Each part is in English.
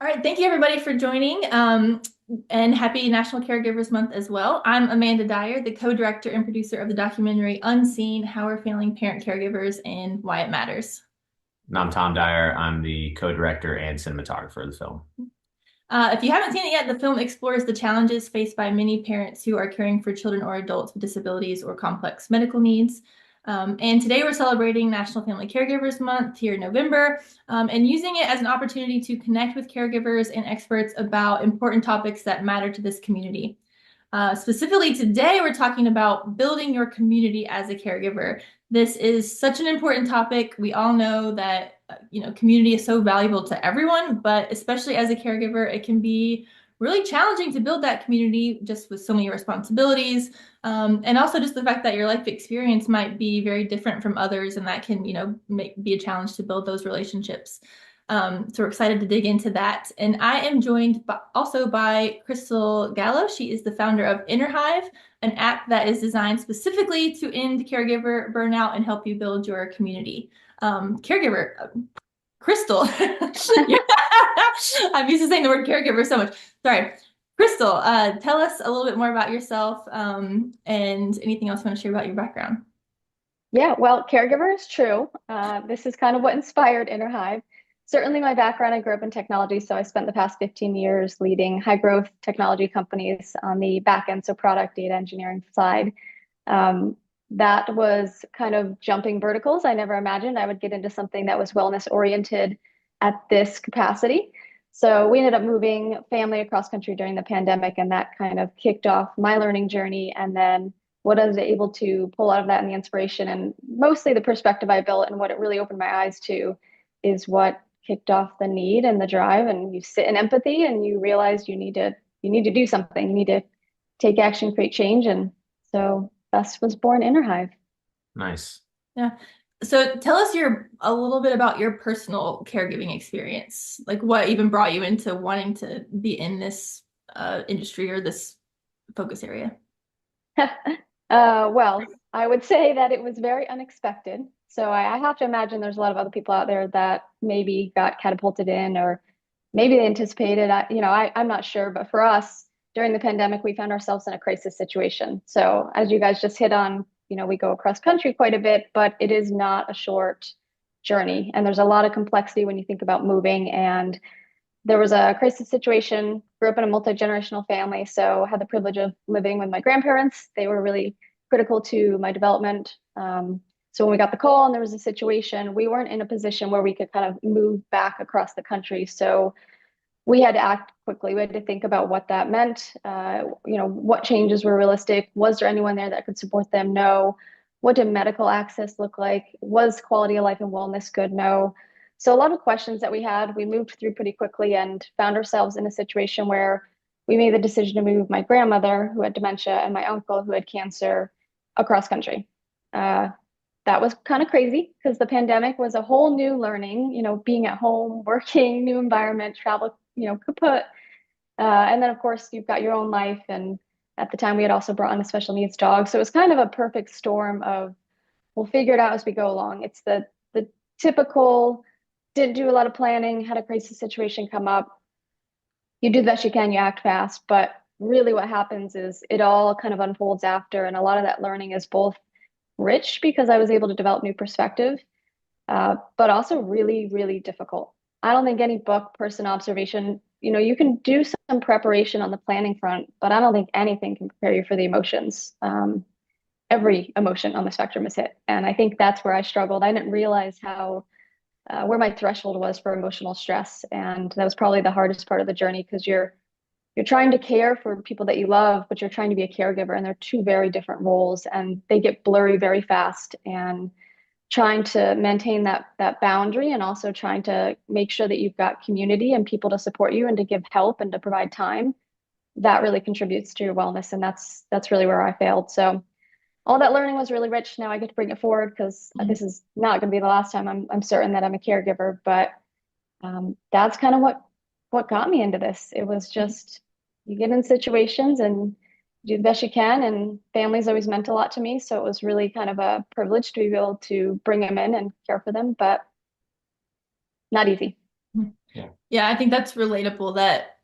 All right, thank you everybody for joining, and happy National Caregivers Month as well. I'm Amanda Dyer, the co-director and producer of the documentary Unseen: How We're Failing Parent Caregivers and Why It Matters. And I'm Tom Dyer. I'm the co-director and cinematographer of the film. If you haven't seen it yet, the film explores the challenges faced by many parents who are caring for children or adults with disabilities or complex medical needs. And today we're celebrating National Family Caregivers Month here in November, and using it as an opportunity to connect with caregivers and experts about important topics that matter to this community. Specifically today, we're talking about building your community as a caregiver. This is such an important topic. We all know that community is so valuable to everyone, but especially as a caregiver, it can be really challenging to build that community just with so many responsibilities, and also just the fact that your life experience might be very different from others, and that can be a challenge to build those relationships. So we're excited to dig into that. And I am joined also by Crystal Gallo. She is the founder of Inner Hive, an app that is designed specifically to end caregiver burnout and help you build your community. Caregiver, Crystal. I'm used to saying the word caregiver so much. Sorry. Crystal, tell us a little bit more about yourself, and anything else you want to share about your background. Yeah, well, caregiver is true. This is kind of what inspired Inner Hive. Certainly, my background, I grew up in technology, so I spent the past 15 years leading high growth technology companies on the back end, so product data engineering side. Um, that was kind of jumping verticals. I never imagined I would get into something that was wellness oriented at this capacity. So we ended up moving family across country during the pandemic, and that kind of kicked off my learning journey. And then what I was able to pull out of that and the inspiration and mostly the perspective I built and what it really opened my eyes to is what kicked off the need and the drive. And you sit in empathy and you realize you need to do something. You need to take action, create change. And so thus was born Inner Hive. Nice. Yeah. So tell us a little bit about your personal caregiving experience. Like what even brought you into wanting to be in this industry or this focus area? Well, I would say that it was very unexpected. So I have to imagine there's a lot of other people out there that maybe got catapulted in, or maybe they anticipated. I'm not sure, but for us during the pandemic, we found ourselves in a crisis situation. So as you guys just hit on, we go across country quite a bit, but it is not a short journey, and there's a lot of complexity when you think about moving. And there was a crisis situation. Grew up in a multi-generational family, so had the privilege of living with my grandparents. They were really critical to my development. So when we got the call and there was a situation, we weren't in a position where we could kind of move back across the country. So we had to act quickly. We had to think about what that meant. What changes were realistic? Was there anyone there that could support them? No. What did medical access look like? Was quality of life and wellness good? No. So a lot of questions that we had, we moved through pretty quickly and found ourselves in a situation where we made the decision to move my grandmother, who had dementia, and my uncle, who had cancer, across country. Uh, that was kind of crazy because the pandemic was a whole new learning, being at home, working, new environment, travel, kaput. And then, of course, you've got your own life. And at the time, we had also brought in a special needs dog. So it was kind of a perfect storm of we'll figure it out as we go along. It's the typical, didn't do a lot of planning, had a crisis situation come up. You do the best you can, you act fast. But really, what happens is it all kind of unfolds after. And a lot of that learning is both rich because I was able to develop new perspective, but also really, really difficult. I don't think any book, person, observation, you can do some preparation on the planning front, but I don't think anything can prepare you for the emotions. Every emotion on the spectrum is hit. And I think that's where I struggled. I didn't realize how, where my threshold was for emotional stress. And that was probably the hardest part of the journey because you're trying to care for people that you love, but you're trying to be a caregiver, and they're two very different roles, and they get blurry very fast. And trying to maintain that boundary, and also trying to make sure that you've got community and people to support you and to give help and to provide time, that really contributes to your wellness. And that's really where I failed. So all that learning was really rich. Now I get to bring it forward because this is not going to be the last time I'm certain that I'm a caregiver. But that's kind of what got me into this. It was just you get in situations and do the best you can. And family's always meant a lot to me. So it was really kind of a privilege to be able to bring them in and care for them, but not easy. Yeah, I think that's relatable that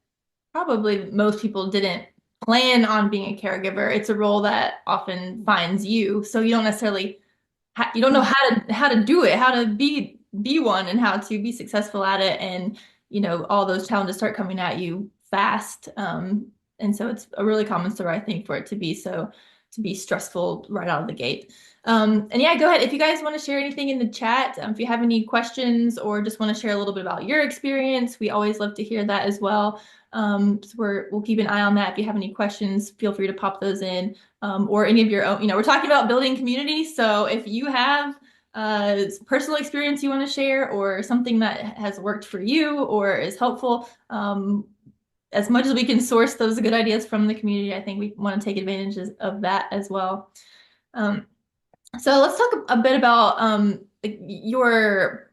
probably most people didn't plan on being a caregiver. It's a role that often finds you, so you don't necessarily you don't know how to do it, how to be one, and how to be successful at it, and all those challenges start coming at you fast. And so it's a really common story, I think, for it to be stressful right out of the gate. And yeah, go ahead if you guys want to share anything in the chat. If you have any questions or just want to share a little bit about your experience, we always love to hear that as well. So we'll keep an eye on that. If you have any questions, feel free to pop those in, or any of your own. We're talking about building community. So if you have personal experience you want to share or something that has worked for you or is helpful, as much as we can source those good ideas from the community, I think we want to take advantage of that as well. So let's talk a bit about your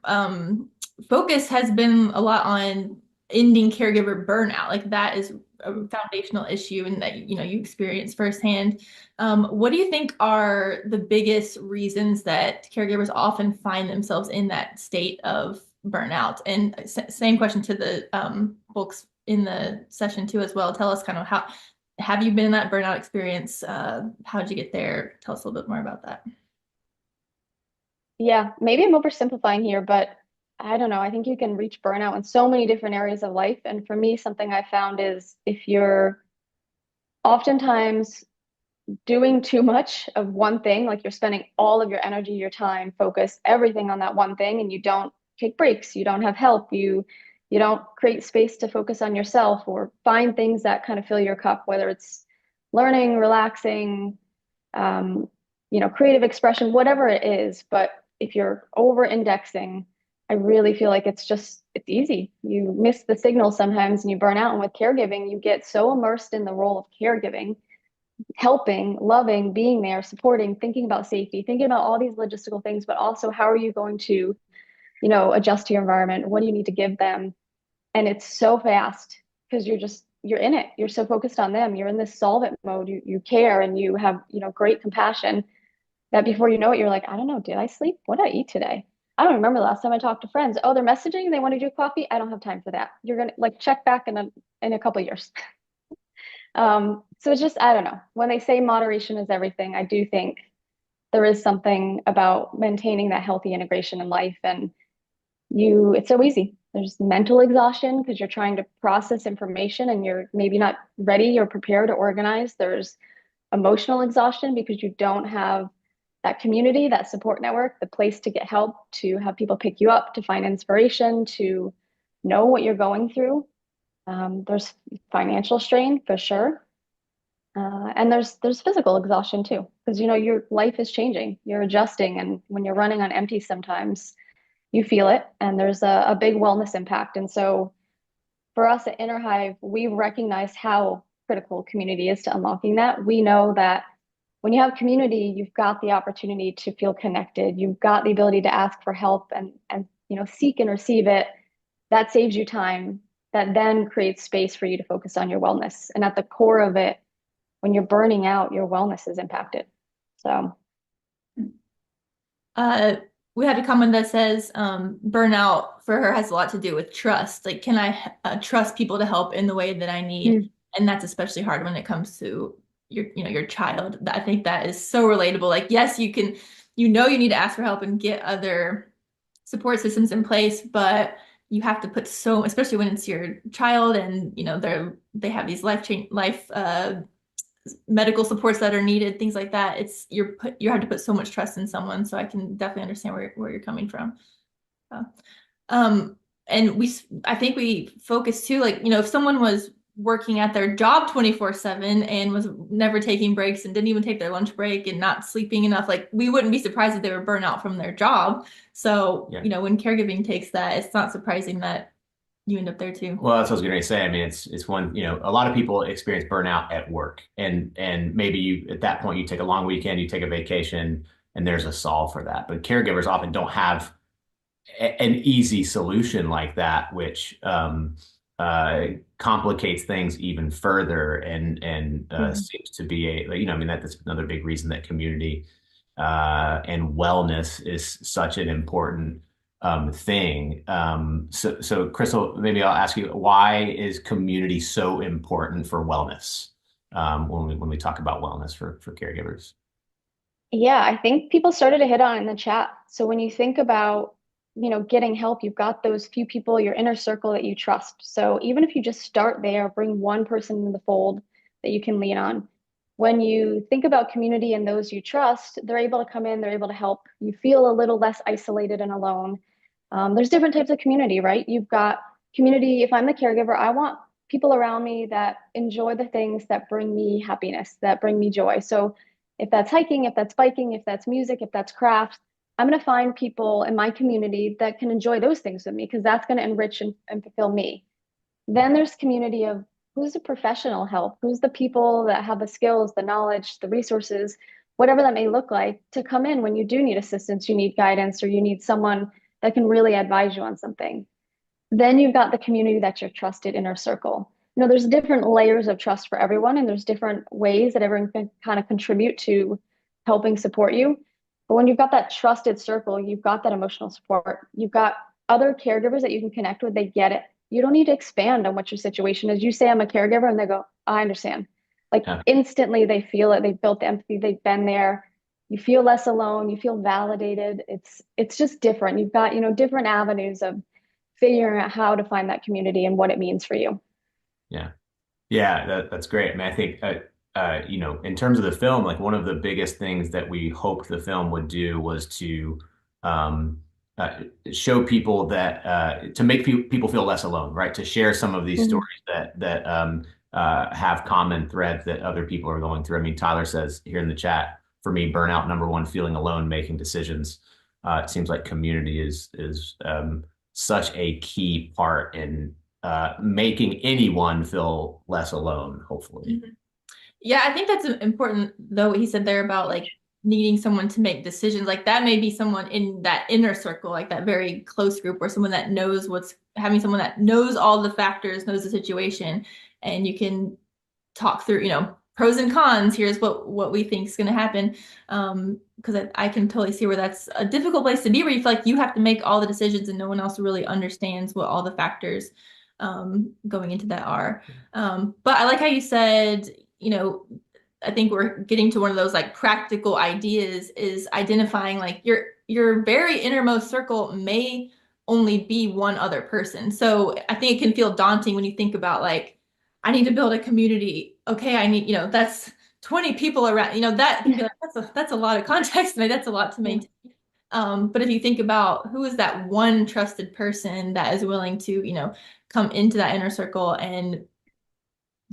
focus has been a lot on ending caregiver burnout. Like that is a foundational issue and that you experience firsthand. What do you think are the biggest reasons that caregivers often find themselves in that state of burnout? And same question to the folks in the session too as well. Tell us kind of how have you been in that burnout experience? How'd you get there? Tell us a little bit more about that. Yeah, maybe I'm oversimplifying here, but I don't know. I think you can reach burnout in so many different areas of life. And for me, something I found is if you're oftentimes doing too much of one thing, like you're spending all of your energy, your time, focus, everything on that one thing, and you don't take breaks, you don't have help, you don't create space to focus on yourself or find things that kind of fill your cup, whether it's learning, relaxing, um, creative expression, whatever it is. But if you're over indexing, I really feel like it's easy. You miss the signal sometimes and you burn out. And with caregiving, you get so immersed in the role of caregiving, helping, loving, being there, supporting, thinking about safety, thinking about all these logistical things, but also how are you going to, adjust to your environment? What do you need to give them? And it's so fast because you're in it. You're so focused on them. You're in this solve it mode. You care and you have, great compassion that before you know it, you're like, I don't know, did I sleep? What did I eat today? I don't remember the last time I talked to friends. Oh, they're messaging. They want to do coffee. I don't have time for that. You're gonna like check back in a couple of years. So it's just, I don't know. When they say moderation is everything, I do think there is something about maintaining that healthy integration in life. And it's so easy. There's mental exhaustion because you're trying to process information and you're maybe not ready or prepared or organized. There's emotional exhaustion because you don't have that community, that support network, the place to get help, to have people pick you up, to find inspiration, to know what you're going through. There's financial strain for sure. And there's physical exhaustion too, because your life is changing, you're adjusting, and when you're running on empty, sometimes you feel it, and there's a big wellness impact. And so, for us at Inner Hive, we recognize how critical community is to unlocking that. We know that when you have community, you've got the opportunity to feel connected. You've got the ability to ask for help and seek and receive it. That saves you time. That then creates space for you to focus on your wellness. And at the core of it, when you're burning out, your wellness is impacted. So, Uh, we had a comment that says burnout for her has a lot to do with trust. Like, can I trust people to help in the way that I need? mm, And that's especially hard when it comes to your child. I think that is so relatable. Like, yes, you can, you need to ask for help and get other support systems in place, but you have to put so, especially when it's your child and they have these life medical supports that are needed, things like that. You have to put so much trust in someone. So I can definitely understand where you're coming from. Uh, um, and I think we focus too, like, if someone was working at their job 24/7 and was never taking breaks and didn't even take their lunch break and not sleeping enough, like we wouldn't be surprised if they were burnt out from their job. So, Yeah. when caregiving takes that, it's not surprising that you end up there too. Well, that's what I was going to say. I mean, it's one, a lot of people experience burnout at work, and maybe you at that point you take a long weekend, you take a vacation, and there's a solve for that. But caregivers often don't have an easy solution like that, which complicates things even further, and seems to be I mean, that's another big reason that community and wellness is such an important thing. So Crystal, maybe I'll ask you, why is community so important for wellness when we talk about wellness for caregivers? Yeah, I think people started to hit on it in the chat. So when you think about, getting help, you've got those few people, your inner circle that you trust. So even if you just start there, bring one person in the fold that you can lean on. When you think about community and those you trust, they're able to come in, they're able to help. You feel a little less isolated and alone. There's different types of community, right? You've got community. If I'm the caregiver, I want people around me that enjoy the things that bring me happiness, that bring me joy. So if that's hiking, if that's biking, if that's music, if that's crafts, I'm going to find people in my community that can enjoy those things with me because that's going to enrich and fulfill me. Then there's community of who's the professional help, who's the people that have the skills, the knowledge, the resources, whatever that may look like, to come in when you do need assistance, you need guidance, or you need someone that can really advise you on something. Then you've got the community that's your trusted inner circle. There's different layers of trust for everyone, and there's different ways that everyone can kind of contribute to helping support you. But when you've got that trusted circle, you've got that emotional support. You've got other caregivers that you can connect with. They get it. You don't need to expand on what your situation is. You say, I'm a caregiver, and they go, I understand. Like Yeah. instantly, they feel it. They've built the empathy. They've been there. You feel less alone. You feel validated. It's just different. You've got, different avenues of figuring out how to find that community and what it means for you. Yeah. Yeah, that's great. I mean, I think, in terms of the film, like one of the biggest things that we hoped the film would do was to um, show people that to make people feel less alone, right? To share some of these Mhm. stories that have common threads that other people are going through. I mean, Tyler says here in the chat, for me, burnout number one, feeling alone, making decisions. It seems like community is such a key part in making anyone feel less alone, hopefully. Mhm. Yeah, I think that's important, though, what he said there about like needing someone to make decisions. Like that may be someone in that inner circle, like that very close group, or someone that knows having someone that knows all the factors, knows the situation, and you can talk through, pros and cons. Here's what we think is going to happen. Because I can totally see where that's a difficult place to be, where you feel like you have to make all the decisions and no one else really understands what all the factors going into that are. But I like how you said, I think we're getting to one of those like practical ideas is identifying like your very innermost circle may only be one other person. So I think it can feel daunting when you think about like, I need to build a community. Okay, I need, that's 20 people around, that can be like, that's a lot of context, and that's a lot to Yeah, maintain. But if you think about who is that one trusted person that is willing to, come into that inner circle and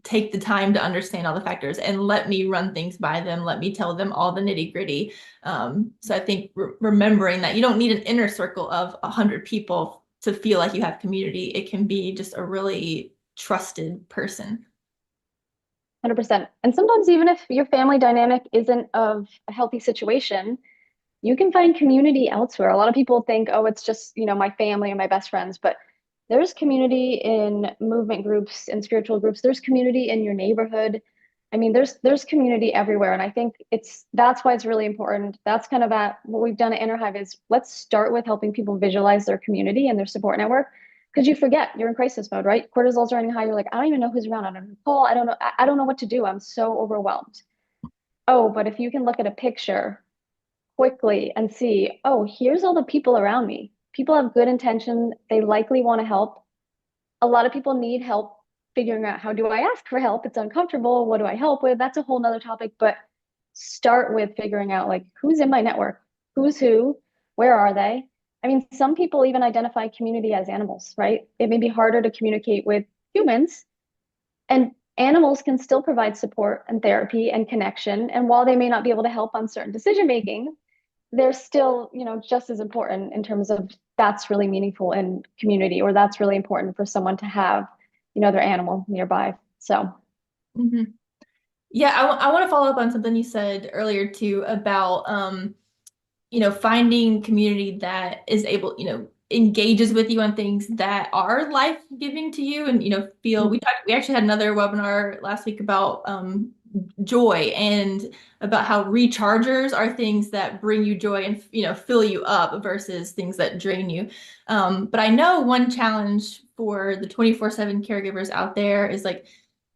take the time to understand all the factors and let me run things by them, let me tell them all the nitty gritty. So I think remembering that you don't need an inner circle of 100 people to feel like you have community. It can be just a really trusted person. 100%. And sometimes even if your family dynamic isn't of a healthy situation, you can find community elsewhere. A lot of people think, oh, it's just, my family and my best friends, but there's community in movement groups and spiritual groups. There's community in your neighborhood. I mean, there's community everywhere. And I think that's why it's really important. That's kind of what we've done at Inner Hive is let's start with helping people visualize their community and their support network. Because you forget you're in crisis mode, right? Cortisol's running high. You're like, I don't even know who's around. I don't know who to call. I don't know. I don't know what to do. I'm so overwhelmed. Oh, but if you can look at a picture quickly and see, oh, here's all the people around me. People have good intention. They likely want to help. A lot of people need help figuring out how do I ask for help? It's uncomfortable. What do I help with? That's a whole nother topic. But start with figuring out like who's in my network, who's who, where are they? I mean, some people even identify community as animals, right? It may be harder to communicate with humans, and animals can still provide support and therapy and connection. And while they may not be able to help on certain decision making, they're still, just as important in terms of that's really meaningful in community, or that's really important for someone to have, their animal nearby. So Mhm. Yeah, I want to follow up on something you said earlier too about finding community that is able, engages with you on things that are life-giving to you and feel we actually had another webinar last week about joy and about how rechargers are things that bring you joy and fill you up versus things that drain you. But I know one challenge for the 24/7 caregivers out there is like,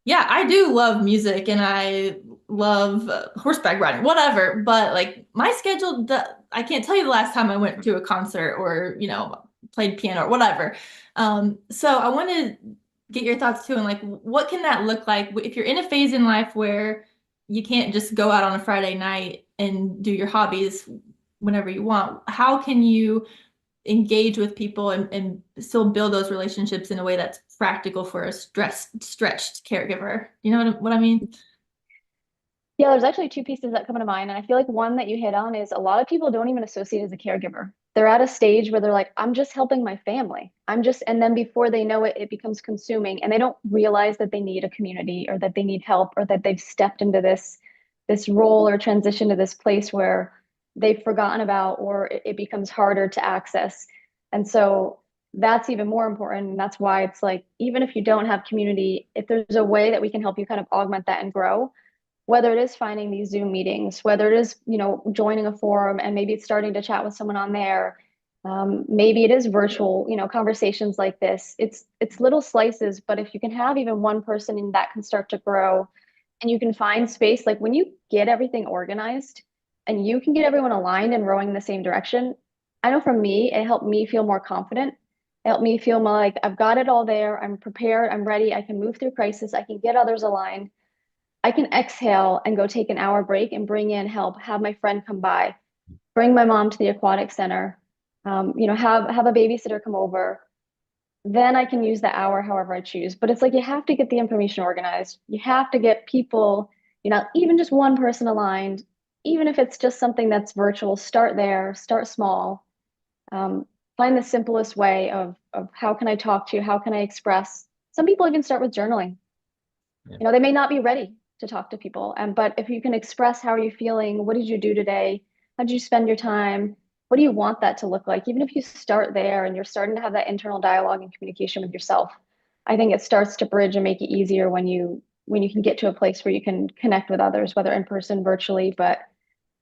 yeah, I do love music and I love horseback riding, whatever. But like my schedule, I can't tell you the last time I went to a concert or, played piano or whatever. So I want to get your thoughts too, and like, what can that look like if you're in a phase in life where you can't just go out on a Friday night and do your hobbies whenever you want? How can you engage with people and still build those relationships in a way that's practical for a stretched caregiver? You know what I mean? Yeah, there's actually two pieces that come to mind. And I feel like one that you hit on is a lot of people don't even associate as a caregiver. They're at a stage where they're like, I'm just helping my family. And then before they know it, it becomes consuming and they don't realize that they need a community or that they need help or that they've stepped into this role or transition to this place where they've forgotten about or it becomes harder to access. And so that's even more important. And that's why it's like, even if you don't have community, if there's a way that we can help you kind of augment that and grow, whether it is finding these Zoom meetings, whether it is, joining a forum and maybe it's starting to chat with someone on there. Maybe it is virtual, conversations like this. It's little slices, but if you can have even one person and that can start to grow and you can find space, like when you get everything organized and you can get everyone aligned and rowing in the same direction, I know for me, it helped me feel more confident. It helped me feel more like I've got it all there. I'm prepared. I'm ready. I can move through crisis. I can get others aligned. I can exhale and go take an hour break and bring in help, have my friend come by, bring my mom to the aquatic center, have a babysitter come over. Then I can use the hour however I choose. But it's like you have to get the information organized. You have to get people, even just one person aligned, even if it's just something that's virtual, start there, start small. Um, find the simplest way of how can I talk to you? How can I express? Some people even start with journaling. Yeah. They may not be ready to talk to people, but if you can express how are you feeling, what did you do today, how did you spend your time, what do you want that to look like, even if you start there and you're starting to have that internal dialogue and communication with yourself, I think it starts to bridge and make it easier when you can get to a place where you can connect with others, whether in person, virtually. But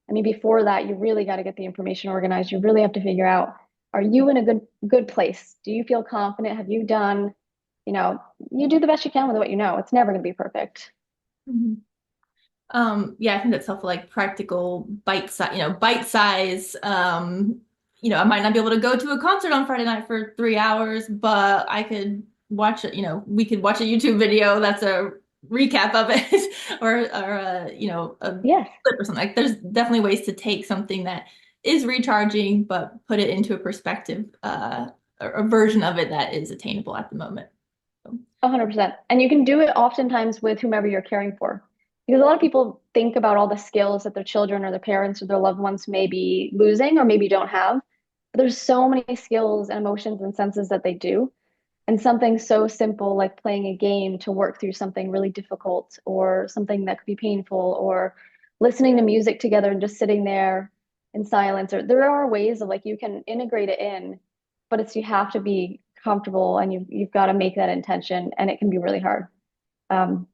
I mean, before that, you really got to get the information organized. You really have to figure out, are you in a good place? Do you feel confident? Have you done, you know, you do the best you can with what you know. It's never going to be perfect. Mhm. Yeah, I think that's helpful, like practical bite size. I might not be able to go to a concert on Friday night for 3 hours, but I could watch it, we could watch a YouTube video that's a recap of it or a Yes. clip or something. Like there's definitely ways to take something that is recharging, but put it into a perspective, or a version of it that is attainable at the moment. So, 100%. And you can do it oftentimes with whomever you're caring for. Because a lot of people think about all the skills that their children or their parents or their loved ones may be losing or maybe don't have. But there's so many skills and emotions and senses that they do. And something so simple like playing a game to work through something really difficult or something that could be painful or listening to music together and just sitting there in silence. Or there are ways of like you can integrate it in, but it's you have to be comfortable and you've got to make that intention and it can be really hard. Um,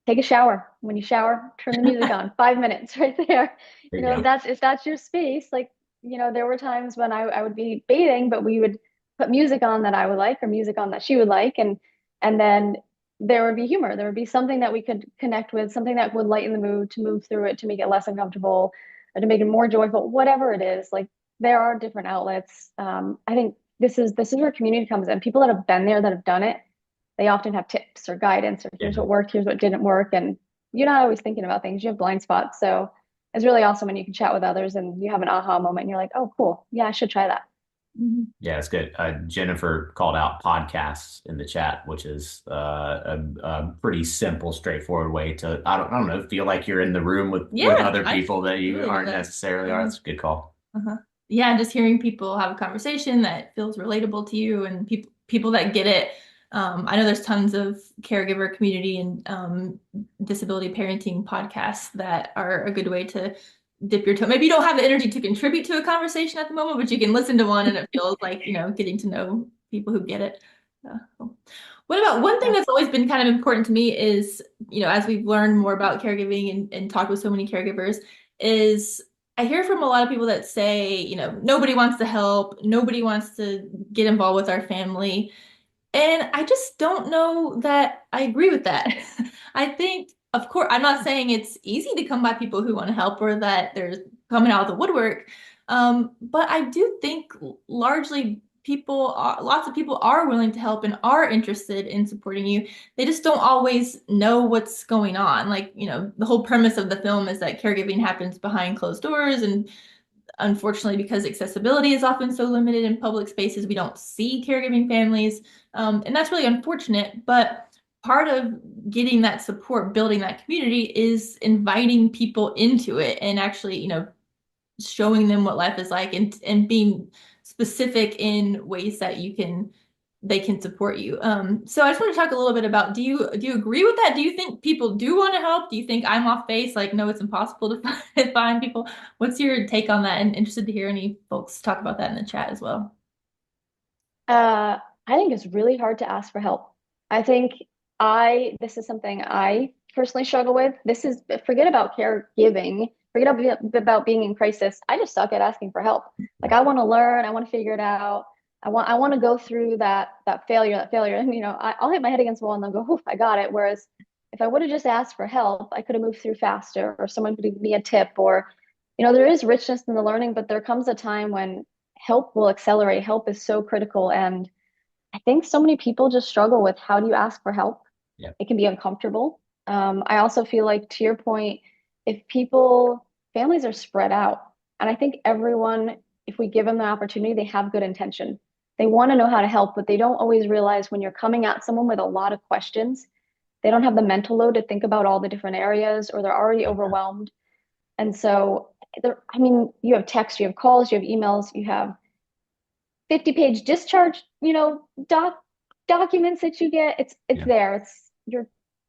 take a shower. When you shower, turn the music on. 5 minutes right there. There you go. If that's your space, like, there were times when I would be bathing, but we would put music on that I would like or music on that she would like. And then there would be humor. There would be something that we could connect with, something that would lighten the mood to move through it, to make it less uncomfortable, or to make it more joyful, whatever it is. Like there are different outlets. I think this is where community comes in. People that have been there, that have done it, they often have tips or guidance or here's Yeah. what worked, here's what didn't work. And you're not always thinking about things. You have blind spots. So it's really awesome when you can chat with others and you have an aha moment and you're like, oh, cool. Yeah, I should try that. mhm. Yeah, it's good. Jennifer called out podcasts in the chat, which is a pretty simple, straightforward way to, I don't know, feel like you're in the room with Yeah, other I people that you really do aren't that. necessarily are. That's a good call. Uh-huh. Yeah, just hearing people have a conversation that feels relatable to you and people that get it. I know there's tons of caregiver community and disability parenting podcasts that are a good way to dip your toe. Maybe you don't have the energy to contribute to a conversation at the moment, but you can listen to one and it feels like, getting to know people who get it. Cool. What about one thing Yeah. that's always been kind of important to me is, as we've learned more about caregiving and talked with so many caregivers, is I hear from a lot of people that say, nobody wants to help, nobody wants to get involved with our family. And I just don't know that I agree with that. I think, of course, I'm not saying it's easy to come by people who want to help or that they're coming out of the woodwork. But I do think largely lots of people are willing to help and are interested in supporting you. They just don't always know what's going on. Like, the whole premise of the film is that caregiving happens behind closed doors, and unfortunately, because accessibility is often so limited in public spaces, we don't see caregiving families. And that's really unfortunate. But part of getting that support, building that community, is inviting people into it and actually, showing them what life is like, and being specific in ways that they can support you. So I just want to talk a little bit about, do you agree with that? Do you think people do want to help? Do you think I'm off base? Like, no, it's impossible to find people. What's your take on that? And interested to hear any folks talk about that in the chat as well. I think it's really hard to ask for help. I think this is something I personally struggle with. Forget about caregiving, about being in crisis. I just suck at asking for help. Like I want to learn, I want to figure it out. I want to go through that failure. And I'll hit my head against the wall and then go, oof, I got it. Whereas if I would have just asked for help, I could have moved through faster, or someone could give me a tip, or there is richness in the learning, but there comes a time when help will accelerate. Help is so critical. And I think so many people just struggle with, how do you ask for help? Yeah. It can be uncomfortable. I also feel like, to your point, families are spread out. And I think everyone, if we give them the opportunity, they have good intention. They want to know how to help, but they don't always realize when you're coming at someone with a lot of questions, they don't have the mental load to think about all the different areas, or they're already overwhelmed. And so, you have text, you have calls, you have emails, you have 50-page discharge, documents that you get. It's Yeah. there.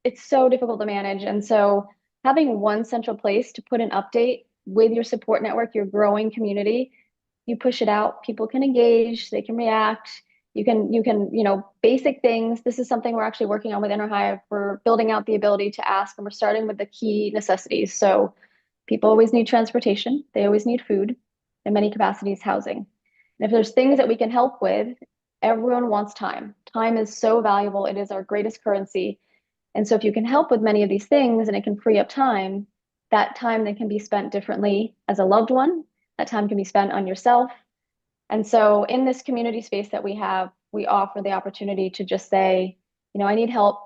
It's so difficult to manage. And so having one central place to put an update with your support network, your growing community, you push it out, people can engage, they can react. You can, basic things. This is something we're actually working on with Inner Hive. We're building out the ability to ask, and we're starting with the key necessities. So people always need transportation, they always need food, in many capacities, housing. And if there's things that we can help with, everyone wants time. Time is so valuable. It is our greatest currency. And so if you can help with many of these things and it can free up time, that time then can be spent differently as a loved one. That time can be spent on yourself. And so in this community space that we have, we offer the opportunity to just say, I need help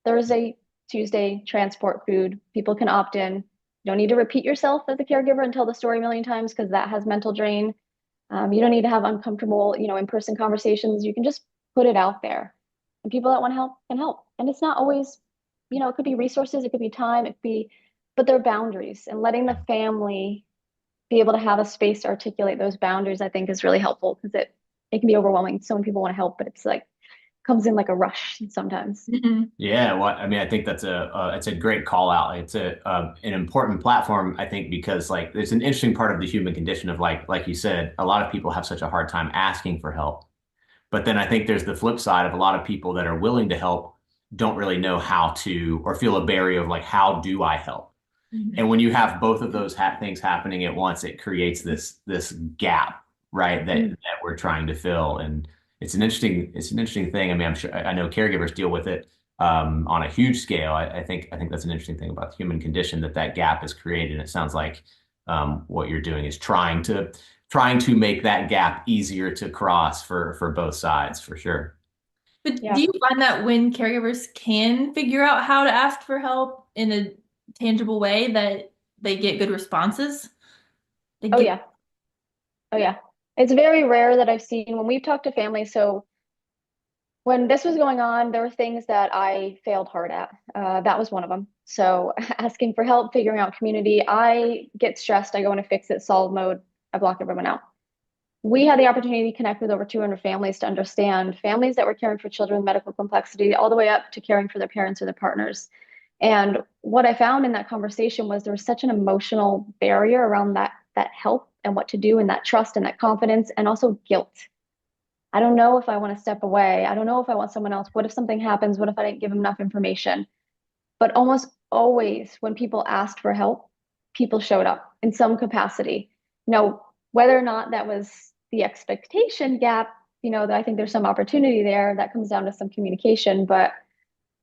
Thursday, Tuesday, transport food. People can opt in. You don't need to repeat yourself as a caregiver and tell the story a million times, because that has mental drain. You don't need to have uncomfortable, in-person conversations. You can just put it out there, and people that want to help can help. And it's not always, it could be resources, it could be time, but there are boundaries, and letting the family be able to have a space to articulate those boundaries, I think, is really helpful, because it can be overwhelming. So many people want to help, but it's like comes in like a rush sometimes. Yeah, well, I mean, I think it's a great call out. It's an important platform, I think, because like it's an interesting part of the human condition of like you said, a lot of people have such a hard time asking for help. But then I think there's the flip side of a lot of people that are willing to help don't really know how to, or feel a barrier of like, how do I help? And when you have both of those things happening at once, it creates this gap, right? That we're trying to fill. And it's an interesting thing. I mean, I'm sure I know caregivers deal with it on a huge scale. I think that's an interesting thing about the human condition, that gap is created. And it sounds like what you're doing is trying to make that gap easier to cross for both sides, for sure. But do Yeah. you find that when caregivers can figure out how to ask for help in a tangible way, that they get good responses? They Oh get yeah. Oh yeah. It's very rare that I've seen when we've talked to families. So when this was going on, there were things that I failed hard at. That was one of them. So asking for help, figuring out community. I get stressed. I go into fix it, solve mode. I block everyone out. We had the opportunity to connect with over 200 families to understand families that were caring for children with medical complexity, all the way up to caring for their parents or their partners. And what I found in that conversation was there was such an emotional barrier around that help and what to do, and that trust and that confidence, and also guilt. I don't know if I want to step away. I don't know if I want someone else. What if something happens? What if I didn't give them enough information? But almost always when people asked for help, people showed up in some capacity. Whether or not that was the expectation gap, I think there's some opportunity there that comes down to some communication. But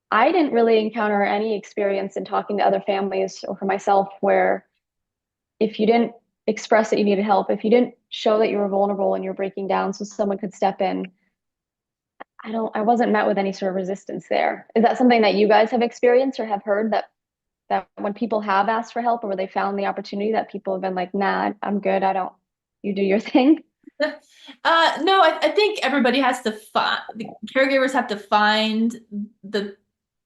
I didn't really encounter any experience in talking to other families or for myself where if you didn't express that you needed help, if you didn't show that you were vulnerable and you're breaking down so someone could step in, I wasn't met with any sort of resistance there. Is that something that you guys have experienced or have heard that when people have asked for help or where they found the opportunity that people have been like, nah, I'm good. I don't, you do your thing. No, I think everybody has to find, the caregivers have to find the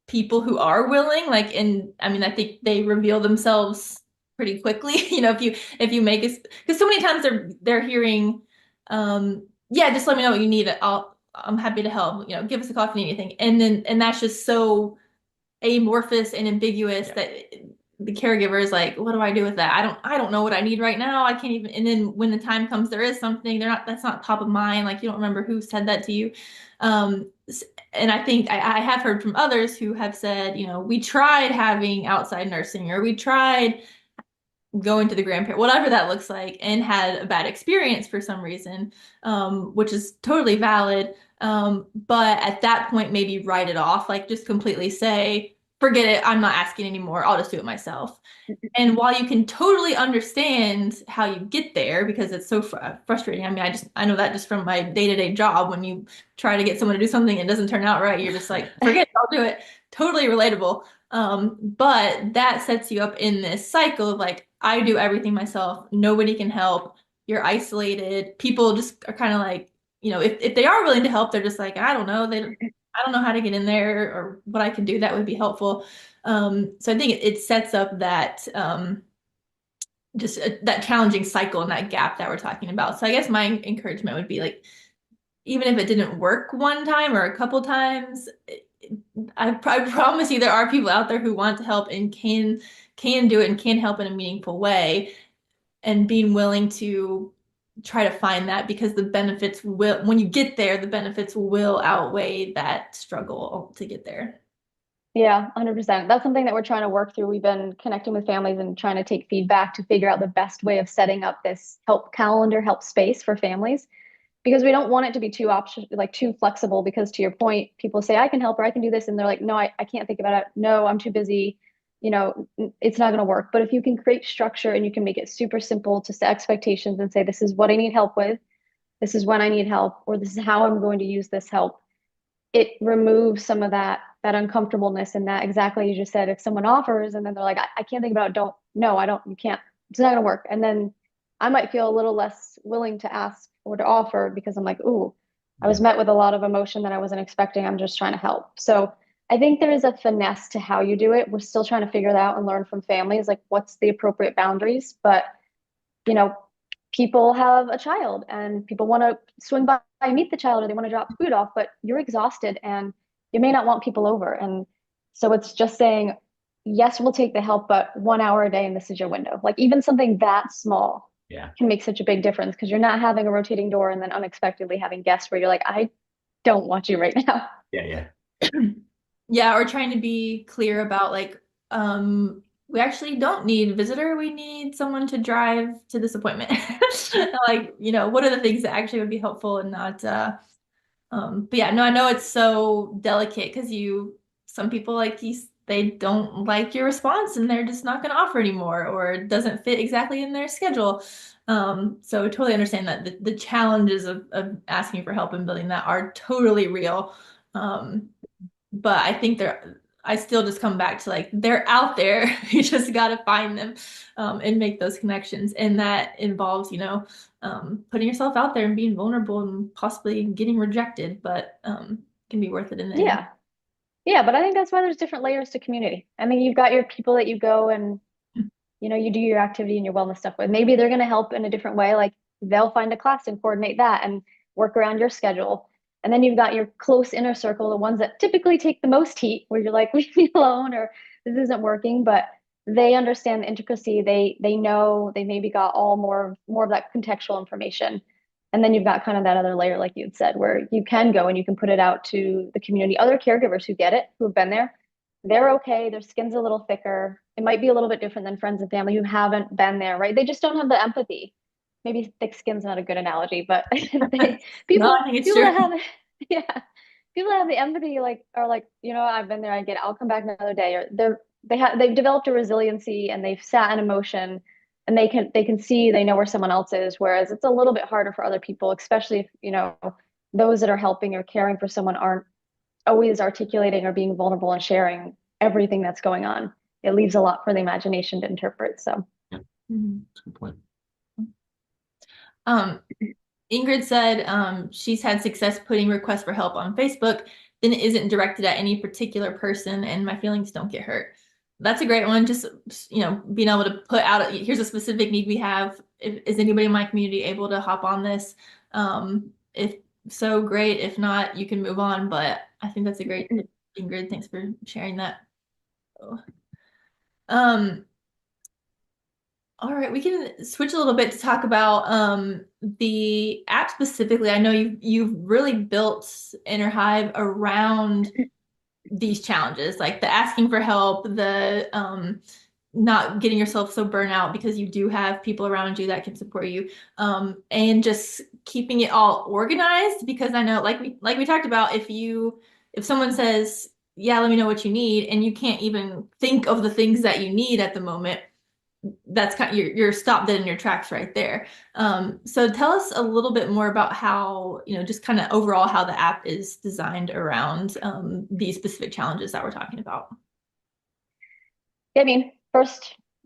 people who are willing, like, and I mean, I think they reveal themselves pretty quickly. If you make it, because so many times they're hearing, yeah, just let me know what you need. I'm happy to help. Give us a call if you need anything. And that's just so amorphous and ambiguous Yeah. that the caregiver is like, what do I do with that? I don't know what I need right now. I can't even, and then when the time comes, there is something, that's not top of mind. Like you don't remember who said that to you. And I think I have heard from others who have said, we tried having outside nursing or we tried going to the grandparent, whatever that looks like, and had a bad experience for some reason, which is totally valid. But at that point, maybe write it off, like just completely say, forget it, I'm not asking anymore, I'll just do it myself. And while you can totally understand how you get there because it's so frustrating. I mean, I know that just from my day-to-day job when you try to get someone to do something and it doesn't turn out right, you're just like, forget it, I'll do it. Totally relatable. But that sets you up in this cycle of like, I do everything myself, nobody can help, you're isolated. People just are kind of like, if they are willing to help, they're just like, I don't know how to get in there or what I can do that would be helpful. So I think it sets up that just that challenging cycle and that gap that we're talking about. So I guess my encouragement would be like, even if it didn't work one time or a couple times, I promise you there are people out there who want to help and can do it and can help in a meaningful way, and being willing to try to find that because the benefits will, when you get there, the benefits will outweigh that struggle to get there. Yeah, 100%. That's something that we're trying to work through. We've been connecting with families and trying to take feedback to figure out the best way of setting up this help calendar, help space for families because we don't want it to be too flexible because to your point, people say I can help or I can do this and they're like, no, I can't think about it. No, I'm too busy. It's not going to work. But if you can create structure and you can make it super simple to set expectations and say, this is what I need help with, this is when I need help, or this is how I'm going to use this help, it removes some of that uncomfortableness and that exactly you just said. If someone offers and then they're like, I can't think about it, don't, no, I don't, you can't, it's not gonna work. And then I might feel a little less willing to ask or to offer because I'm like, ooh, I was Yeah. met with a lot of emotion that I wasn't expecting. I'm just trying to help. So I think there is a finesse to how you do it. We're still trying to figure that out and learn from families, like what's the appropriate boundaries. But you know, people have a child and people want to swing by and meet the child or they want to drop food off, but you're exhausted and you may not want people over. And so it's just saying, yes, we'll take the help, but 1 hour a day and this is your window. Like even something that small Yeah. can make such a big difference because you're not having a rotating door and then unexpectedly having guests where you're like, I don't want you right now. Yeah. Yeah. Yeah, or trying to be clear about like, we actually don't need a visitor. We need someone to drive to this appointment. Like, what are the things that actually would be helpful and not, but yeah, no, I know it's so delicate because some people like these, they don't like your response and they're just not going to offer anymore or it doesn't fit exactly in their schedule. So I totally understand that the challenges of asking for help and building that are totally real. But I think I still just come back to like they're out there. You just got to find them, and make those connections. And that involves, putting yourself out there and being vulnerable and possibly getting rejected, but can be worth it in the end. Yeah. Yeah. But I think that's why there's different layers to community. I mean, you've got your people that you go and you do your activity and your wellness stuff with. Maybe they're going to help in a different way. Like they'll find a class and coordinate that and work around your schedule. And then you've got your close inner circle, the ones that typically take the most heat, where you're like, leave me alone or this isn't working. But they understand the intricacy. They know they maybe got all more of that contextual information. And then you've got kind of that other layer, like you'd said, where you can go and you can put it out to the community, other caregivers who get it, who have been there. They're okay. Their skin's a little thicker. It might be a little bit different than friends and family who haven't been there, right? They just don't have the empathy. Maybe thick skin's not a good analogy, but No, people I think it's people true. that have yeah, people that have the empathy like are like, I've been there, I get it, I'll come back another day. Or they've developed a resiliency and they've sat in emotion and they can see, they know where someone else is, whereas it's a little bit harder for other people, especially if those that are helping or caring for someone aren't always articulating or being vulnerable and sharing everything that's going on. It leaves a lot for the imagination to interpret. So Yeah, Mhm. that's a good point. Um, Ingrid said she's had success putting requests for help on Facebook, then it isn't directed at any particular person, and my feelings don't get hurt. That's a great one. Just being able to put out here's a specific need we have. Is anybody in my community able to hop on this? If so, great. If not, you can move on. But I think that's a great tip, Ingrid. Thanks for sharing that. Um, all right, we can switch a little bit to talk about the app specifically. I know you've really built Inner Hive around these challenges, like the asking for help, the not getting yourself so burnt out because you do have people around you that can support you, and just keeping it all organized. Because I know, like we talked about, if someone says, "Yeah, let me know what you need," and you can't even think of the things that you need at the moment, that's kind of, you're stopped dead in your tracks right there. So tell us a little bit more about how, just kind of overall how the app is designed around these specific challenges that we're talking about. I mean,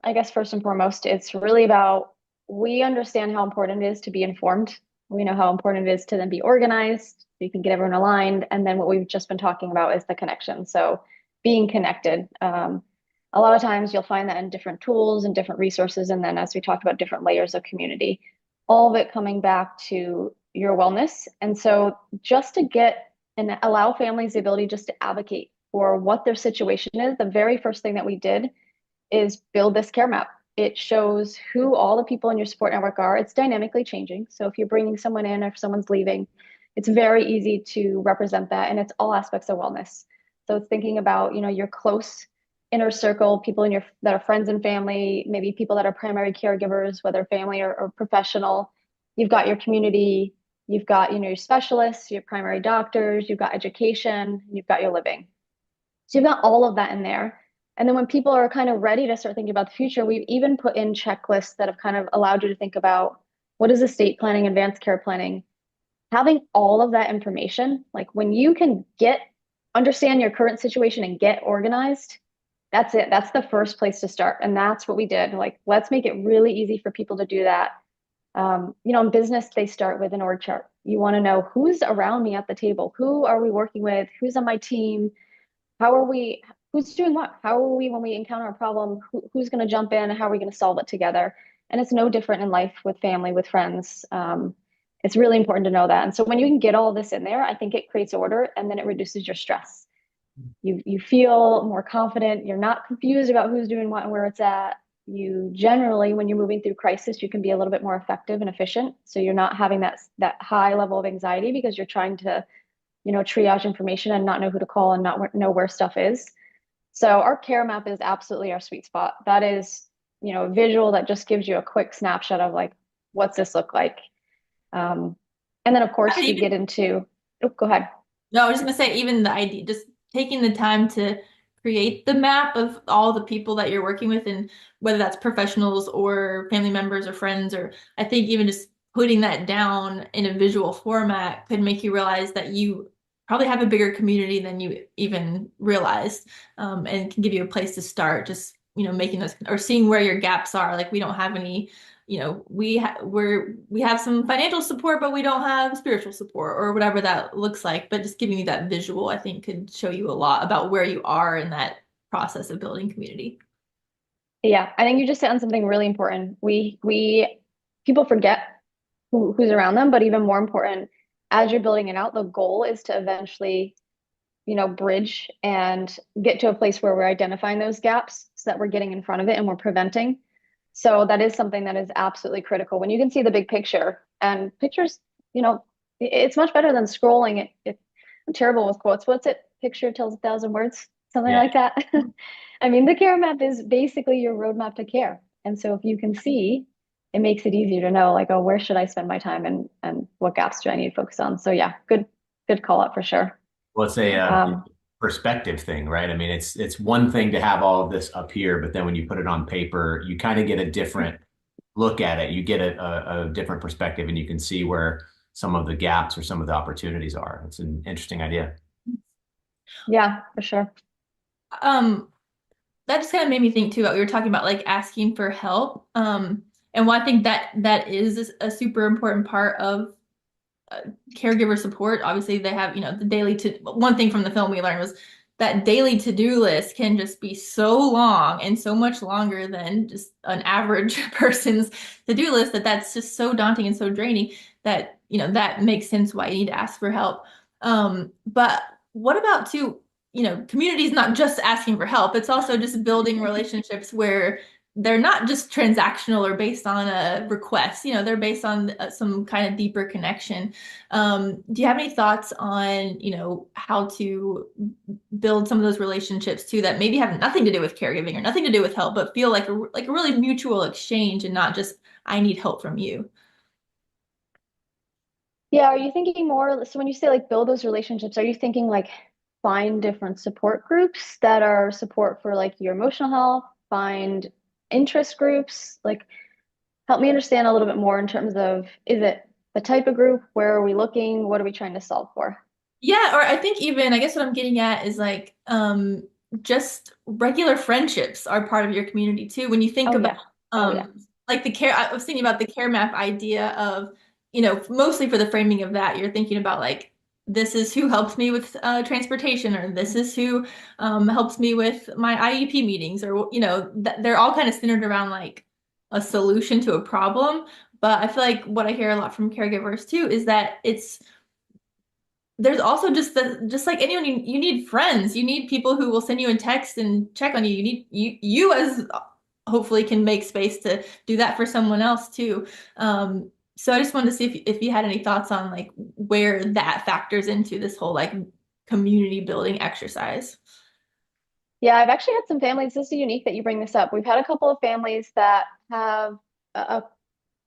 I guess first and foremost, it's really about we understand how important it is to be informed. We know how important it is to then be organized. So you can get everyone aligned. And then what we've just been talking about is the connection. So being connected. A lot of times you'll find that in different tools and different resources. And then as we talked about different layers of community, all of it coming back to your wellness. And so just to get and allow families the ability just to advocate for what their situation is, the very first thing that we did is build this care map. It shows who all the people in your support network are. It's dynamically changing. So if you're bringing someone in or if someone's leaving, it's very easy to represent that. And it's all aspects of wellness. So it's thinking about, your close inner circle, people in your that are friends and family, maybe people that are primary caregivers, whether family or professional. You've got your community, you've got, your specialists, your primary doctors, you've got education, you've got your living. So you've got all of that in there. And then when people are kind of ready to start thinking about the future, we've even put in checklists that have kind of allowed you to think about what is estate planning, advanced care planning, having all of that information. Like when you can understand your current situation and get organized, that's it. That's the first place to start. And that's what we did. Like, let's make it really easy for people to do that. In business, they start with an org chart. You want to know who's around me at the table. Who are we working with? Who's on my team? Who's doing what? How are we when we encounter a problem? Who's going to jump in? How are we going to solve it together? And it's no different in life with family, with friends. It's really important to know that. And so when you can get all this in there, I think it creates order and then it reduces your stress. You feel more confident. You're not confused about who's doing what and where it's at. You generally, when you're moving through crisis, you can be a little bit more effective and efficient. So you're not having that high level of anxiety because you're trying to triage information and not know who to call and not know where stuff is. So our care map is absolutely our sweet spot. That is, a visual that just gives you a quick snapshot of like, what's this look like? And then of course you get into, oh, go ahead. No, I was just gonna say, even the idea, just taking the time to create the map of all the people that you're working with, and whether that's professionals or family members or friends, or I think even just putting that down in a visual format could make you realize that you probably have a bigger community than you even realized, and can give you a place to start. Just making those or seeing where your gaps are. Like we don't have any we have some financial support, but we don't have spiritual support or whatever that looks like. But just giving you that visual, I think, could show you a lot about where you are in that process of building community. Yeah, I think you just hit on something really important. We people forget who's around them, but even more important, as you're building it out, the goal is to eventually, bridge and get to a place where we're identifying those gaps so that we're getting in front of it and we're preventing. So that is something that is absolutely critical when you can see the big picture. And pictures it's much better than scrolling it. I'm terrible with quotes. What's it? Picture tells a thousand words, something Yeah. like that. I mean, the care map is basically your roadmap to care. And so if you can see, it makes it easier to know like, oh, where should I spend my time and what gaps do I need to focus on? So yeah, good call out for sure. Well, it's a Um, perspective thing, right? I mean, it's one thing to have all of this up here, but then when you put it on paper, you kind of get a different look at it. You get a different perspective, and you can see where some of the gaps or some of the opportunities are. It's an interesting idea. yeah, for sure. Um, that just kind of made me think too about we were talking about like asking for help. And one I think that is a super important part of uh, caregiver support. Obviously, they have, the daily to one thing from the film we learned was that daily to-do list can just be so long and so much longer than just an average person's to-do list that's just so daunting and so draining that, that makes sense why you need to ask for help. But what about too, community is not just asking for help, it's also just building relationships where they're not just transactional or based on a request, they're based on some kind of deeper connection. Do you have any thoughts on, how to build some of those relationships too that maybe have nothing to do with caregiving or nothing to do with help, but feel like a really mutual exchange and not just I need help from you? Yeah, are you thinking more, so when you say like build those relationships, are you thinking like find different support groups that are support for like your emotional health, find interest groups? Like help me understand a little bit more in terms of is it the type of group? Where are we looking? What are we trying to solve for? Yeah, or I think even I guess what I'm getting at is like just regular friendships are part of your community too. When you think Oh about yeah. Oh yeah. like the care, I was thinking about the care map idea of, mostly for the framing of that, you're thinking about like this is who helps me with transportation, or this is who helps me with my IEP meetings, or th they're all kind of centered around like a solution to a problem. But I feel like what I hear a lot from caregivers too is that there's also just like anyone, you need friends. You need people who will send you a text and check on you. You need you as hopefully can make space to do that for someone else too. So I just wanted to see if you had any thoughts on like where that factors into this whole like community building exercise. Yeah, I've actually had some families. This is unique that you bring this up. We've had a couple of families that have a,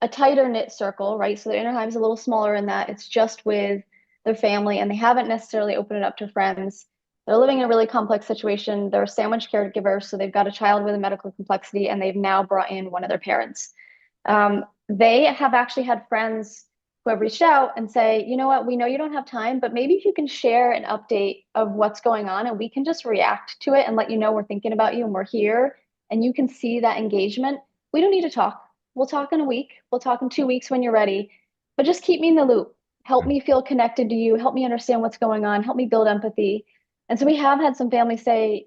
a tighter knit circle, right? So their inner hive is a little smaller in that it's just with their family and they haven't necessarily opened it up to friends. They're living in a really complex situation. They're a sandwich caregiver, so they've got a child with a medical complexity and they've now brought in one of their parents. They have actually had friends who have reached out and say, you know what, we know you don't have time, but maybe if you can share an update of what's going on and we can just react to it and let you know we're thinking about you and we're here and you can see that engagement. We don't need to talk. We'll talk in a week. We'll talk in 2 weeks when you're ready, but just keep me in the loop. Help me feel connected to you. Help me understand what's going on. Help me build empathy. And so we have had some families say,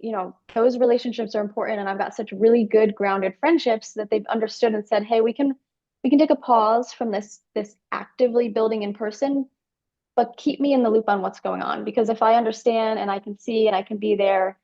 those relationships are important. And I've got such really good grounded friendships that they've understood and said, hey, we can take a pause from this actively building in person, but keep me in the loop on what's going on. Because if I understand and I can see and I can be there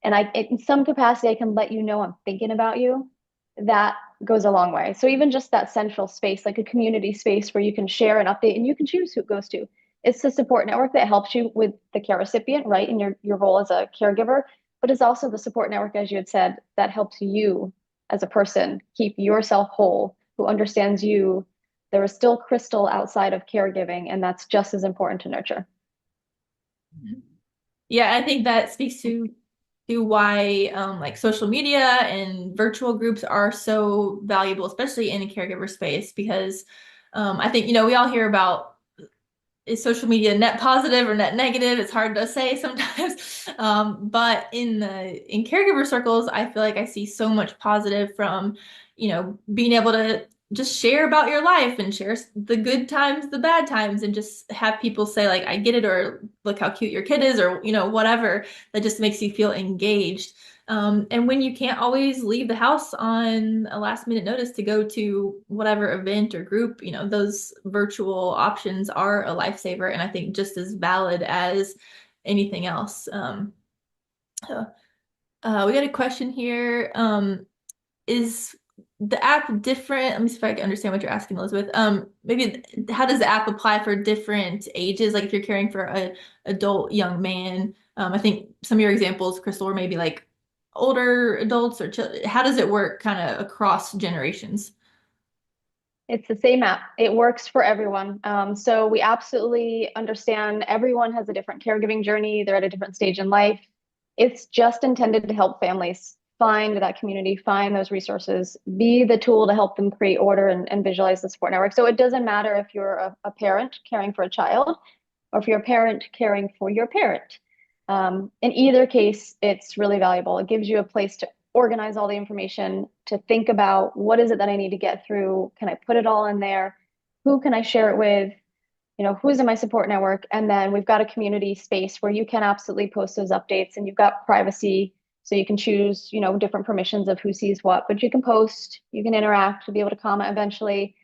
and in some capacity I can let you know I'm thinking about you, that goes a long way. So even just that central space, like a community space where you can share an update and you can choose who it goes to. It's the support network that helps you with the care recipient, right? In your role as a caregiver, but it's also the support network, as you had said, that helps you as a person keep yourself whole, who understands you. There is still crystal outside of caregiving, and that's just as important to nurture. Yeah, I think that speaks to why like social media and virtual groups are so valuable, especially in a caregiver space, because I think, we all hear about is social media net positive or net negative? It's hard to say sometimes. But in caregiver circles, I feel like I see so much positive from, being able to just share about your life and share the good times, the bad times, and just have people say like, I get it, or look how cute your kid is, or, whatever that just makes you feel engaged. And when you can't always leave the house on a last minute notice to go to whatever event or group, those virtual options are a lifesaver, and I think just as valid as anything else. So, we got a question here. Is the app different? Let me see if I can understand what you're asking, Elizabeth. Maybe how does the app apply for different ages? Like if you're caring for a adult young man, I think some of your examples, Crystal, were maybe like older adults or children. How does it work kind of across generations? It's the same app. It works for everyone. So we absolutely understand everyone has a different caregiving journey. They're at a different stage in life. It's just intended to help families find that community, find those resources, be the tool to help them create order and visualize the support network. So it doesn't matter if you're a parent caring for a child or if you're a parent caring for your parent. In either case, it's really valuable. It gives you a place to organize all the information, to think about what is it that I need to get through? Can I put it all in there? Who can I share it with? You know, who's in my support network? And then we've got a community space where you can absolutely post those updates, and you've got privacy. So you can choose, you know, different permissions of who sees what, but you can post, you can interact, you'll be able to comment eventually,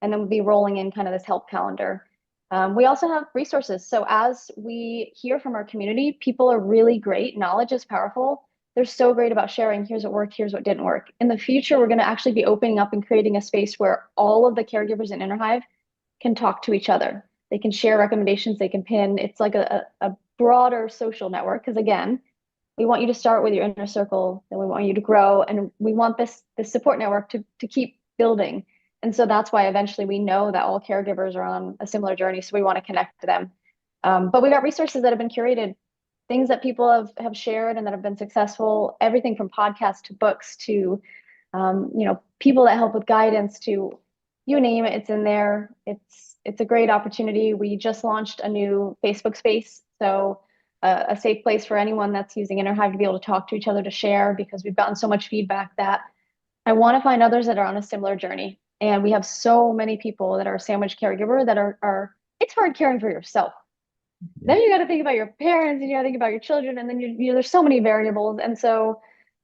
and then we'll be rolling in kind of this help calendar. We also have resources. So as we hear from our community, people are really great. Knowledge is powerful. They're so great about sharing. Here's what worked, here's what didn't work. In the future, we're going to actually be opening up and creating a space where all of the caregivers in InnerHive can talk to each other. They can share recommendations, they can pin. It's like a broader social network. Because again, we want you to start with your inner circle, then we want you to grow, and we want this support network to keep building. And so that's why eventually we know that all caregivers are on a similar journey. So we want to connect to them. But we got resources that have been curated, things that people have shared and that have been successful, everything from podcasts to books to you know, people that help with guidance to you name it, it's in there. It's a great opportunity. We just launched a new Facebook space. So a safe place for anyone that's using InnerHive to be able to talk to each other, to share, because we've gotten so much feedback that I want to find others that are on a similar journey. And we have so many people that are a sandwich caregiver that are it's hard caring for yourself. Then you got to think about your parents, and you got to think about your children, and then there's so many variables. And so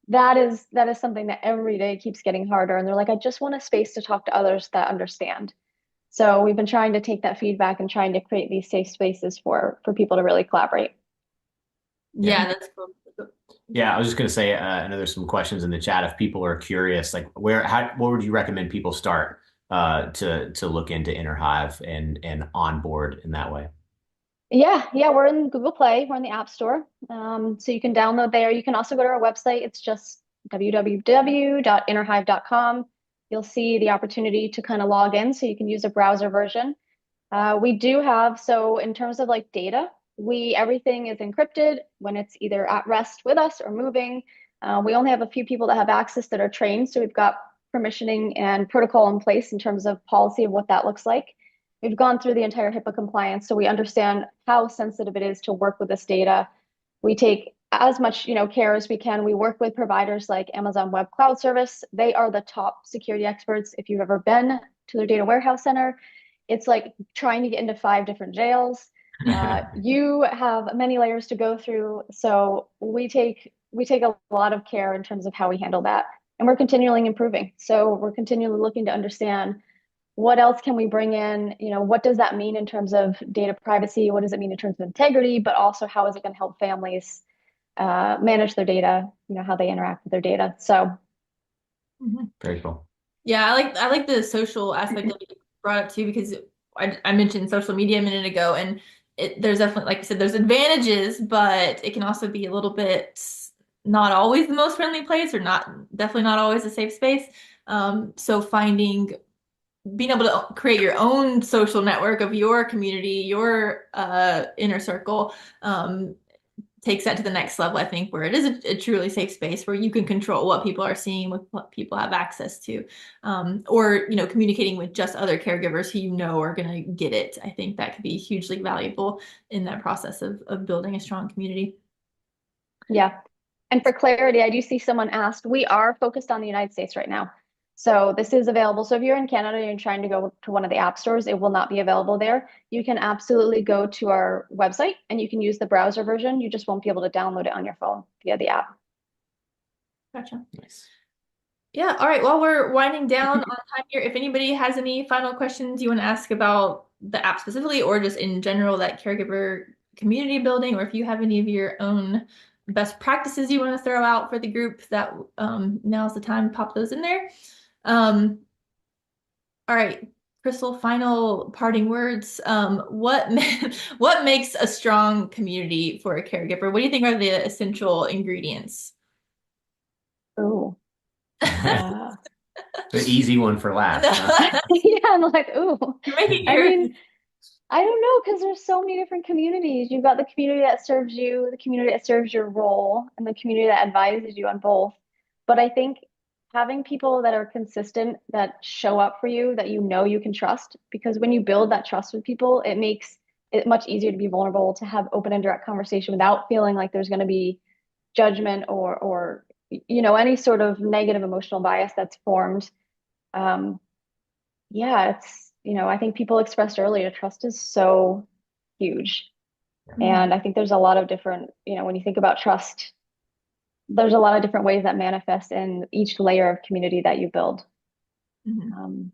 that is something that every day keeps getting harder. And they're like, I just want a space to talk to others that understand. So we've been trying to take that feedback and trying to create these safe spaces for people to really collaborate. Yeah, that's cool. Yeah, I was just going to say, I know there's some questions in the chat. If people are curious, like what would you recommend people start to look into InnerHive and onboard in that way? Yeah, we're in Google Play. We're in the App Store. So you can download there. You can also go to our website. It's just www.innerhive.com. You'll see the opportunity to kind of log in, so you can use a browser version. We do have, so in terms of like data, everything is encrypted when it's either at rest with us or moving. We only have a few people that have access that are trained. So we've got permissioning and protocol in place in terms of policy of what that looks like. We've gone through the entire HIPAA compliance, so we understand how sensitive it is to work with this data. We take as much, you know, care as we can. We work with providers like Amazon Web Cloud Service. They are the top security experts. If you've ever been to their data warehouse center, it's like trying to get into 5 different jails. You have many layers to go through, so we take a lot of care in terms of how we handle that, and we're continually improving. So we're continually looking to understand what else can we bring in. You know, what does that mean in terms of data privacy? What does it mean in terms of integrity? But also, how is it going to help families manage their data? You know, how they interact with their data. So Very cool. Yeah, I like the social aspect that you brought up too, because I mentioned social media a minute ago, and there's definitely, like I said, there's advantages, but it can also be a little bit not always the most friendly place, or definitely not always a safe space. So being able to create your own social network of your community, your inner circle, takes that to the next level, I think, where it is a truly safe space where you can control what people are seeing, what people have access to, or, you know, communicating with just other caregivers who you know are going to get it. I think that could be hugely valuable in that process of building a strong community. yeah. And for clarity, I do see someone asked, we are focused on the United States right now. So this is available. So if you're in Canada and you're trying to go to one of the app stores, it will not be available there. You can absolutely go to our website and you can use the browser version. You just won't be able to download it on your phone via the app. Gotcha. Nice. Yeah. All right. Well, we're winding down on time here. If anybody has any final questions you want to ask about the app specifically, or just in general, that caregiver community building, or if you have any of your own best practices you want to throw out for the group, that now's the time to pop those in there. Um, all right, Crystal, final parting words. What makes a strong community for a caregiver? What do you think are the essential ingredients? Ooh. Uh, The easy one for last, huh? yeah, I'm like, ooh. You're making I yours. mean, I don't know because there's so many different communities. You've got the community that serves you, the community that serves your role, and the community that advises you on both. But I think having people that are consistent, that show up for you, that you know you can trust, because when you build that trust with people, it makes it much easier to be vulnerable, to have open and direct conversation without feeling like there's going to be judgment or any sort of negative emotional bias that's formed. Um, yeah, I think people expressed earlier, trust is so huge. Mhm, And I think there's a lot of different, when you think about trust, there's a lot of different ways that manifest in each layer of community that you build. mhm. Um,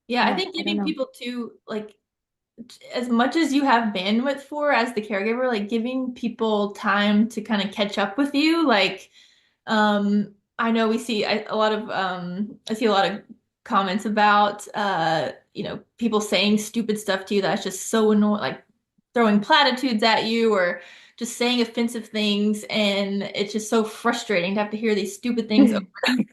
Yeah, I yeah, think I don't giving know. people to like as much as you have bandwidth for as the caregiver, like giving people time to kind of catch up with you. Like, I know we see a lot of, I see a lot of comments about, people saying stupid stuff to you that's just so annoying, like throwing platitudes at you or just saying offensive things. And it's just so frustrating to have to hear these stupid things over and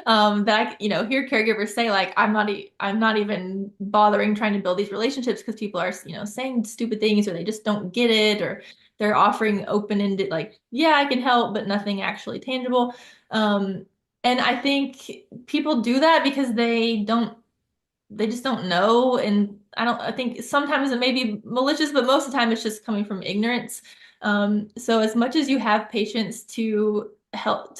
over. That hear caregivers say like, I'm not even bothering trying to build these relationships because people are, saying stupid things or they just don't get it or they're offering open-ended like, yeah, I can help, but nothing actually tangible. Um, and I think people do that because they just don't know. And I think sometimes it may be malicious, but most of the time it's just coming from ignorance. So as much as you have patience to help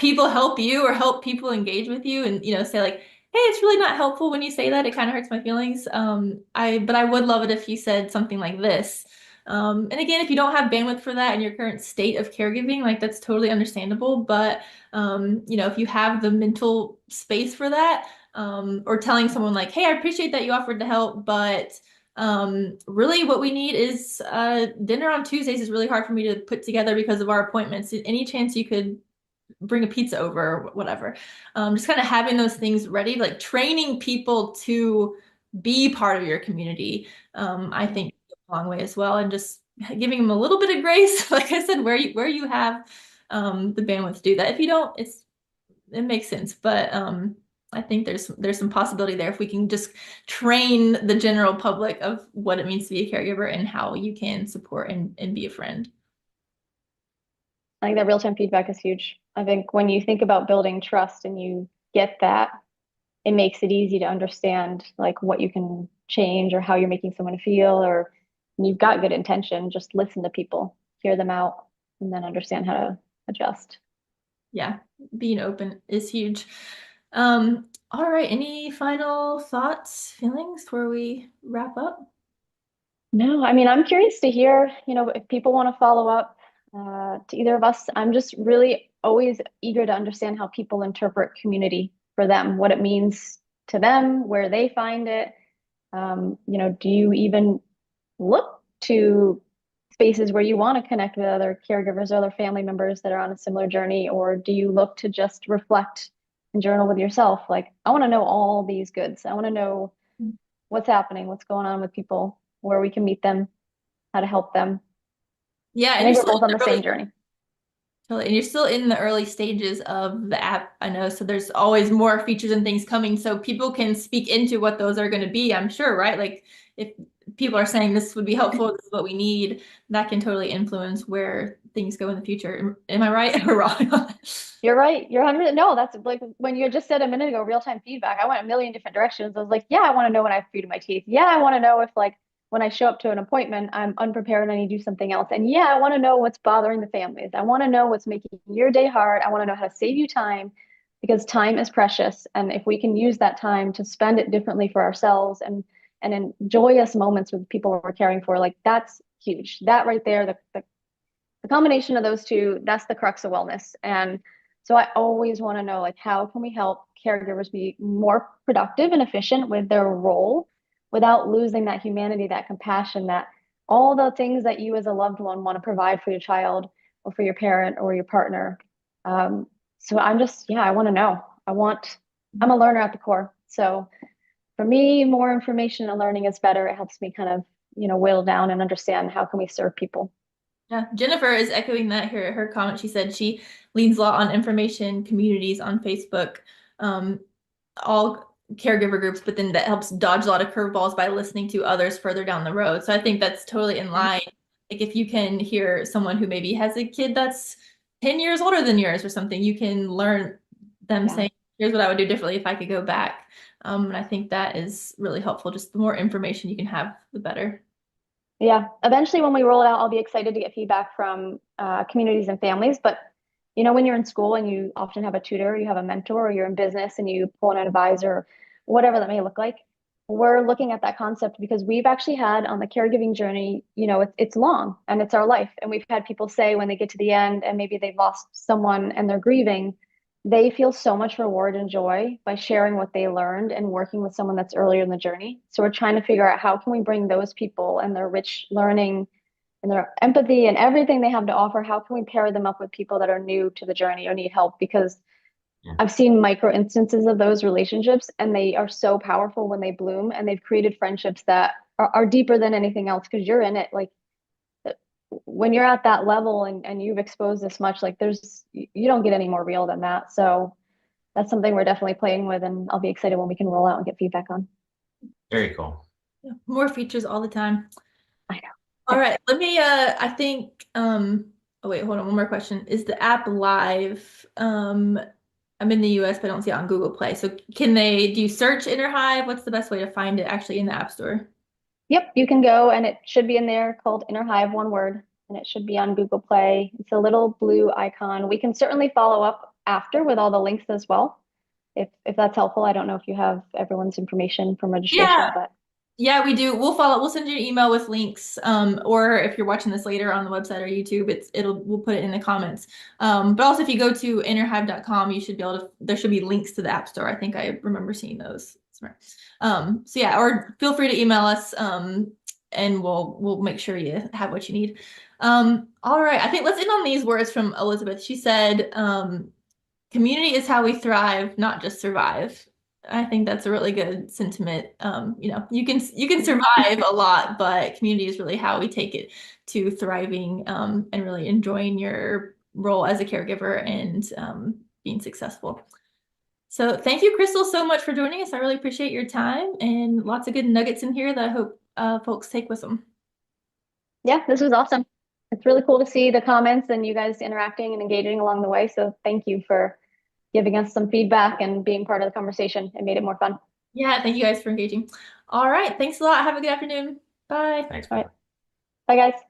people help you or help people engage with you and, say like, hey, it's really not helpful when you say that. It kind of hurts my feelings. But I would love it if you said something like this. And again, if you don't have bandwidth for that in your current state of caregiving, like that's totally understandable. But if you have the mental space for that, or telling someone like, "Hey, I appreciate that you offered to help, but really what we need is dinner on Tuesdays is really hard for me to put together because of our appointments. Any chance you could bring a pizza over or whatever?" Just kind of having those things ready, like training people to be part of your community. I think goes a long way as well, and just giving them a little bit of grace, like I said, where you have the bandwidth to do that. If you don't, it makes sense. But I think there's some possibility there if we can just train the general public of what it means to be a caregiver and how you can support and be a friend. I think that real-time feedback is huge. I think when you think about building trust and you get that, it makes it easy to understand like what you can change or how you're making someone feel, or you've got good intention, just listen to people, hear them out, and then understand how to adjust. Yeah, being open is huge. All right, any final thoughts, feelings before we wrap up? No, I mean, I'm curious to hear, if people want to follow up to either of us. I'm just really always eager to understand how people interpret community for them, what it means to them, where they find it. Do you even look to spaces where you want to connect with other caregivers or other family members that are on a similar journey, or do you look to just reflect and journal with yourself? Like, I want to know all these goods. I want to know what's happening, what's going on with people, where we can meet them, how to help them. Yeah, I and you're think we're still in both on the the same early journey. Totally. And you're still in the early stages of the app, I know. So there's always more features and things coming. So people can speak into what those are going to be, I'm sure, right? Like if people are saying this would be helpful, this is what we need, that can totally influence where things go in the future. Am I right or wrong? You're right. You're 100. No, that's like when you just said a minute ago, real-time feedback. I went a million different directions. I was like, yeah, I want to know when I have food in my teeth. Yeah, I want to know if like when I show up to an appointment, I'm unprepared and I need to do something else. And yeah, I want to know what's bothering the families. I want to know what's making your day hard. I want to know how to save you time because time is precious. And if we can use that time to spend it differently for ourselves and in joyous moments with people we're caring for, like that's huge. That right there, the combination of those two, that's the crux of wellness. And so I always want to know, like, how can we help caregivers be more productive and efficient with their role without losing that humanity, that compassion, that all the things that you as a loved one want to provide for your child or for your parent or your partner. Um, so I'm just, yeah, I want to know. I want I'm a learner at the core. So for me, more information and learning is better. It helps me kind of, whittle down and understand how can we serve people. Yeah, Jennifer is echoing that here. Her comment, she said she leans a lot on information communities on Facebook, um, all caregiver groups, but then that helps dodge a lot of curveballs by listening to others further down the road. So I think that's totally in line. Like if you can hear someone who maybe has a kid that's 10 years older than yours or something, you can learn them Yeah. saying, here's what I would do differently if I could go back. And I think that is really helpful. Just the more information you can have, the better. Yeah. Eventually, when we roll it out, I'll be excited to get feedback from communities and families. But when you're in school and you often have a tutor, you have a mentor, or you're in business and you pull an advisor, whatever that may look like, we're looking at that concept because we've actually had on the caregiving journey, it's long and it's our life. And we've had people say when they get to the end and maybe they've lost someone and they're grieving, they feel so much reward and joy by sharing what they learned and working with someone that's earlier in the journey. So we're trying to figure out how can we bring those people and their rich learning and their empathy and everything they have to offer, how can we pair them up with people that are new to the journey or need help? Because Yeah. I've seen micro instances of those relationships and they are so powerful when they bloom and they've created friendships that are deeper than anything else because you're in it. Like when you're at that level and you've exposed this much, like you don't get any more real than that. So that's something we're definitely playing with, and I'll be excited when we can roll out and get feedback on. Very cool. Yeah, more features all the time. I know. All right, let me I think oh wait, hold on, one more question. Is the app live? I'm in the US, but I don't see it on Google Play. So do you search Inner Hive? What's the best way to find it actually in the App Store? Yep, you can go and it should be in there called Inner Hive, one word, and it should be on Google Play. It's a little blue icon. We can certainly follow up after with all the links as well, if that's helpful. I don't know if you have everyone's information from registration, Yeah, but yeah, we do. We'll send you an email with links. Or if you're watching this later on the website or YouTube, we'll put it in the comments. But also if you go to innerhive.com, you should be able to, there should be links to the App Store. I think I remember seeing those. Smart. So yeah, or feel free to email us, and we'll make sure you have what you need. All right, I think let's end on these words from Elizabeth. She said, community is how we thrive, not just survive. I think that's a really good sentiment. You can survive a lot, but community is really how we take it to thriving, and really enjoying your role as a caregiver and being successful. So thank you, Crystal, so much for joining us. I really appreciate your time and lots of good nuggets in here that I hope folks take with them. yeah, this was awesome. It's really cool to see the comments and you guys interacting and engaging along the way. So thank you for giving us some feedback and being part of the conversation. It made it more fun. Yeah, thank you guys for engaging. All right, thanks a lot. Have a good afternoon. Bye. Thanks. All right. Bye, guys.